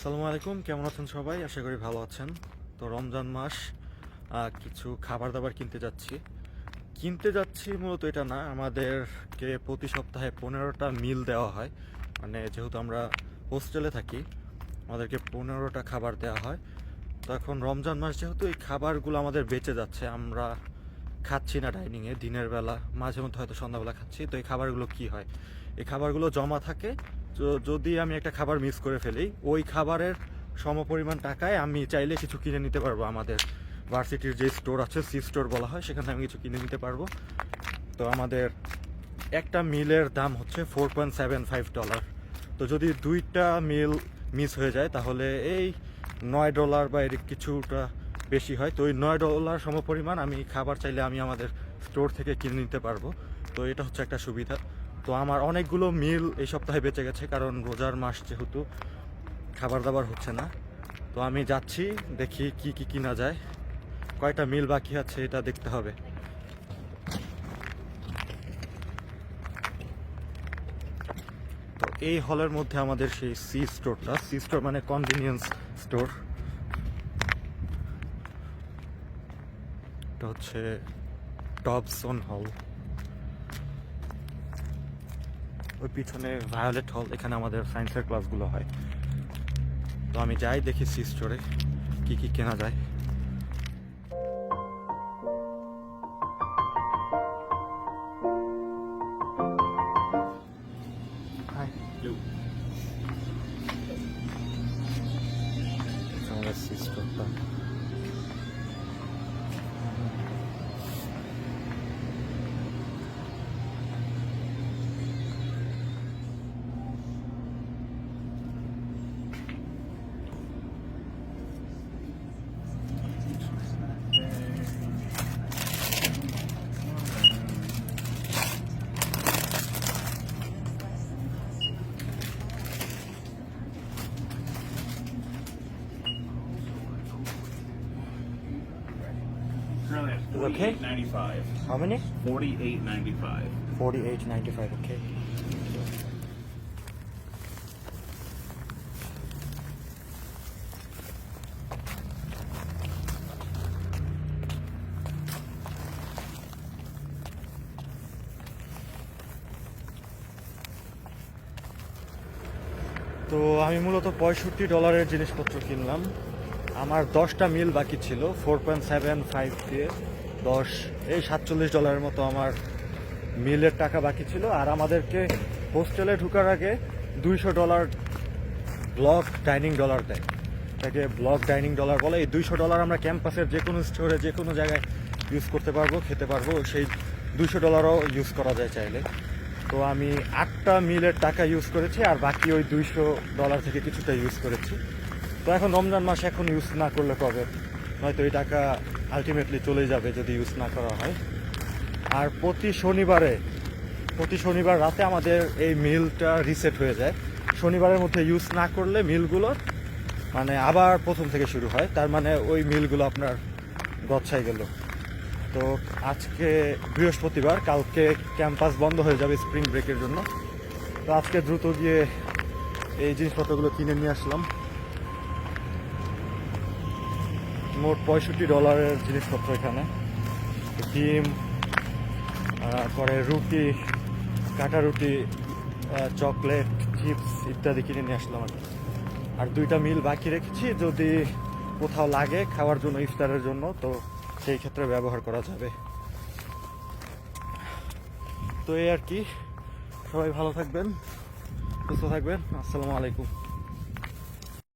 আসসালামু আলাইকুম, কেমন আছেন সবাই? আশা করি ভালো আছেন। তো রমজান মাস, কিছু খাবার দাবার কিনতে যাচ্ছি মূলত এটা না, আমাদেরকে প্রতি সপ্তাহে 15টা মিল দেওয়া হয়। মানে যেহেতু আমরা হোস্টেলে থাকি, আমাদেরকে 15টা খাবার দেওয়া হয়। তো এখন রমজান মাস যেহেতু, এই খাবারগুলো আমাদের বেঁচে যাচ্ছে, আমরা খাচ্ছি না ডাইনিংয়ে দিনের বেলা, মাঝে মধ্যে হয়তো সন্ধ্যাবেলা খাচ্ছি। তো এই খাবারগুলো কি হয়, এই খাবারগুলো জমা থাকে। তো যদি আমি একটা খাবার মিস করে ফেলি, ওই খাবারের সমপরিমাণ টাকায় আমি চাইলে কিছু কিনে নিতে পারবো। আমাদের ভার্সিটির যে স্টোর আছে, সি স্টোর বলা হয়, সেখানে আমি কিছু কিনে নিতে পারবো। তো আমাদের একটা মিলের দাম হচ্ছে $4.75। তো যদি দুইটা মিল মিস হয়ে যায় তাহলে এই $9 বা এর কিছুটা বেশি হয়। তো ওই $9 সমপরিমাণ আমি খাবার চাইলে আমি আমাদের স্টোর থেকে কিনে নিতে পারবো। তো এটা হচ্ছে একটা সুবিধা। তো আমার অনেকগুলো মিল এই সপ্তাহে বেঁচে গেছে, কারণ রোজার মাস যেহেতু খাবার দাবার হচ্ছে না। তো আমি যাচ্ছি, দেখি কি কি কিনা যায়, কয়টা মিল বাকি আছে এটা দেখতে হবে। তো এই হলের মধ্যে আমাদের সেই সি স্টোর মানে কনভিনিয়েন্স স্টোর। এটা হচ্ছে টবসন হল। ওই পিছনে ভায়োলেট হল, এখানে আমাদের সায়েন্সের ক্লাসগুলো হয়। তো আমি যাই, দেখি সি স্টোরে কি কি কেনা যায়। আমাদের C স্টোরটা। Currently at Is it okay? $48.95. How many? $48.95. $48.95, okay. তো আমি মূলত $65 জিনিসপত্র কিনলাম। আমার 10টা মিল বাকি ছিল, 4.75 দিয়ে 10, এই $47 মতো আমার মিলের টাকা বাকি ছিল। আর আমাদেরকে হোস্টেলে ঢোকার আগে $200 ব্লক ডাইনিং ডলার দেয়, এটাকে ব্লক ডাইনিং ডলার বলে। এই $200 আমরা ক্যাম্পাসের যে কোনো স্টোরে যে কোনো জায়গায় ইউজ করতে পারবো, খেতে পারবো। সেই $200ও ইউজ করা যায় চাইলে। তো আমি 8টা মিলের টাকা ইউজ করেছি, আর বাকি ওই $200 থেকে কিছুটা ইউজ করেছি। তো এখন রমজান মাস, এখন ইউজ না করলে কবে? নয়তো এই টাকা আলটিমেটলি চলে যাবে যদি ইউজ না করা হয়। আর প্রতি শনিবার রাতে আমাদের এই মিলটা রিসেট হয়ে যায়। শনিবারের মধ্যে ইউজ না করলে মিলগুলো মানে আবার প্রথম থেকে শুরু হয়, তার মানে ওই মিলগুলো আপনার গচ্ছায় গেল। তো আজকে বৃহস্পতিবার, কালকে ক্যাম্পাস বন্ধ হয়ে যাবে স্প্রিং ব্রেকের জন্য। তো আজকে দ্রুত গিয়ে এই জিনিসপত্রগুলো কিনে নিয়ে আসলাম। মোট $65 জিনিসপত্র এখানে। ডিম, পরে রুটি, কাটা রুটি, চকলেট, চিপস ইত্যাদি কিনে নিয়ে আসলাম আর 2টা মিল বাকি রেখেছি, যদি কোথাও লাগে খাওয়ার জন্য, ইফতারের জন্য, তো সেই ক্ষেত্রে ব্যবহার করা যাবে। তো এই আর কি, সবাই ভালো থাকবেন, সুস্থ থাকবেন। আসসালামু আলাইকুম।